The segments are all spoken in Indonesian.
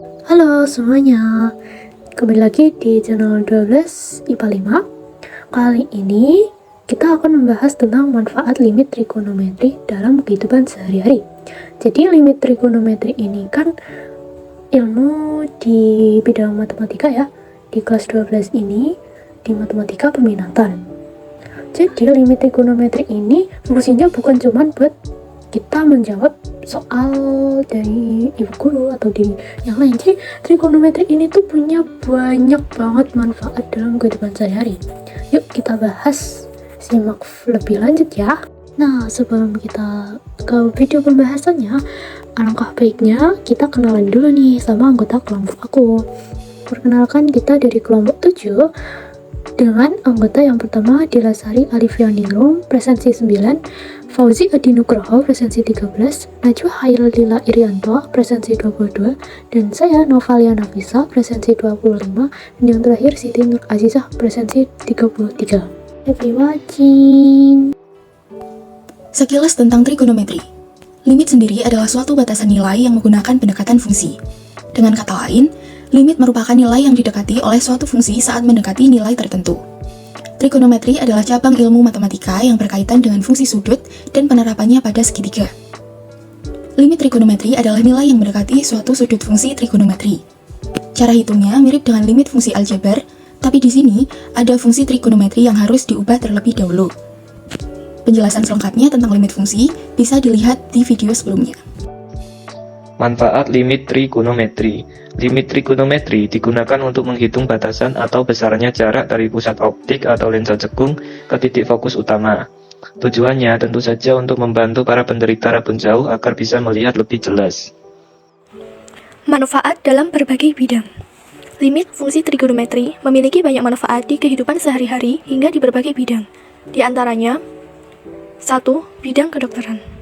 Halo semuanya, kembali lagi di channel 12 IPA 5. Kali ini kita akan membahas tentang manfaat limit trigonometri dalam kehidupan sehari-hari. Jadi limit trigonometri ini kan ilmu di bidang matematika ya. Di kelas 12 ini di matematika peminatan. Jadi limit trigonometri ini fungsinya bukan cuma buat kita menjawab soal dari ibu guru atau di yang lain. Jadi trigonometri ini tuh punya banyak banget manfaat dalam kehidupan sehari-hari. Yuk kita bahas, simak lebih lanjut ya. Nah, sebelum kita ke video pembahasannya, alangkah baiknya kita kenalan dulu nih sama anggota kelompok aku. Perkenalkan, kita dari kelompok 7 dengan anggota yang pertama Dilasari Alifianilum presensi 9, Fauzi Adi Nugroho presensi 13, Najwa Hairlila Irianto presensi 22, dan saya Novalia Nafisa presensi 25, dan yang terakhir Siti Nur Azizah presensi 33. Happy watching. Sekilas tentang trigonometri. Limit sendiri adalah suatu batasan nilai yang menggunakan pendekatan fungsi. Dengan kata lain, limit merupakan nilai yang didekati oleh suatu fungsi saat mendekati nilai tertentu. Trigonometri adalah cabang ilmu matematika yang berkaitan dengan fungsi sudut dan penerapannya pada segitiga. Limit trigonometri adalah nilai yang mendekati suatu sudut fungsi trigonometri. Cara hitungnya mirip dengan limit fungsi aljabar, tapi di sini ada fungsi trigonometri yang harus diubah terlebih dahulu. Penjelasan selengkapnya tentang limit fungsi bisa dilihat di video sebelumnya. Manfaat limit trigonometri. Limit trigonometri digunakan untuk menghitung batasan atau besarnya jarak dari pusat optik atau lensa cekung ke titik fokus utama. Tujuannya tentu saja untuk membantu para penderita rabun jauh agar bisa melihat lebih jelas. Manfaat dalam berbagai bidang. Limit fungsi trigonometri memiliki banyak manfaat di kehidupan sehari-hari hingga di berbagai bidang. Di antaranya, 1. Bidang kedokteran.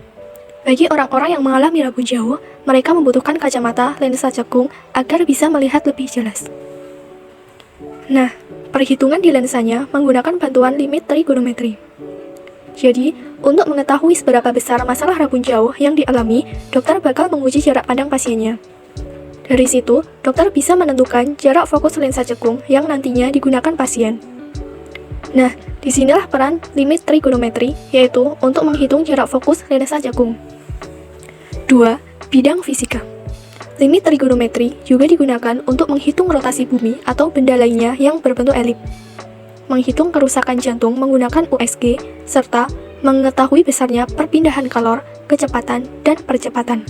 Bagi orang-orang yang mengalami rabun jauh, mereka membutuhkan kacamata lensa cekung agar bisa melihat lebih jelas. Nah, perhitungan di lensanya menggunakan bantuan limit trigonometri. Jadi, untuk mengetahui seberapa besar masalah rabun jauh yang dialami, dokter bakal menguji jarak pandang pasiennya. Dari situ, dokter bisa menentukan jarak fokus lensa cekung yang nantinya digunakan pasien. Nah, disinilah peran limit trigonometri, yaitu untuk menghitung jarak fokus lensa cekung. 2. Bidang fisika. Limit trigonometri juga digunakan untuk menghitung rotasi bumi atau benda lainnya yang berbentuk elip, menghitung kerusakan jantung menggunakan USG, serta mengetahui besarnya perpindahan kalor, kecepatan, dan percepatan.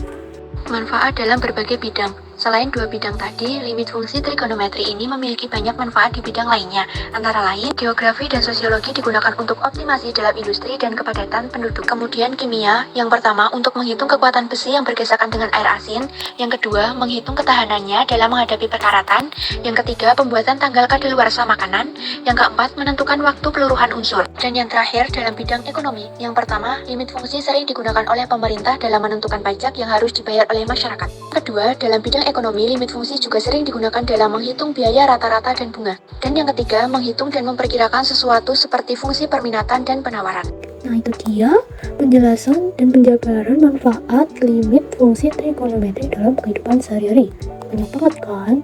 Manfaat dalam berbagai bidang. Selain dua bidang tadi, limit fungsi trigonometri ini memiliki banyak manfaat di bidang lainnya. Antara lain, geografi dan sosiologi digunakan untuk optimasi dalam industri dan kepadatan penduduk. Kemudian kimia, yang pertama untuk menghitung kekuatan besi yang bergesekan dengan air asin. Yang kedua, menghitung ketahanannya dalam menghadapi perkaratan. Yang ketiga, pembuatan tanggal kadaluarsa makanan. Yang keempat, menentukan waktu peluruhan unsur. Dan yang terakhir, dalam bidang ekonomi. Yang pertama, limit fungsi sering digunakan oleh pemerintah dalam menentukan pajak yang harus dibayar oleh masyarakat. Kedua, dalam bidang ekonomi, limit fungsi juga sering digunakan dalam menghitung biaya rata-rata dan bunga. Dan yang ketiga, menghitung dan memperkirakan sesuatu seperti fungsi permintaan dan penawaran. Nah, itu dia penjelasan dan penjabaran manfaat limit fungsi trigonometri dalam kehidupan sehari-hari. Banyak banget kan?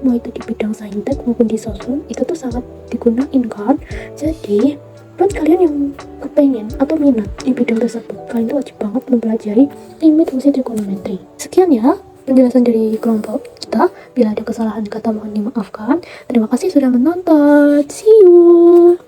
Mau itu di bidang saintek maupun di sosum, itu tuh sangat digunain kan? Jadi, buat kalian yang kepengen atau minat di bidang tersebut, kalian tuh wajib banget mempelajari limit fungsi trigonometri. Sekian ya penjelasan dari kelompok kita. Bila ada kesalahan kata mohon dimaafkan. Terima kasih sudah menonton. See you.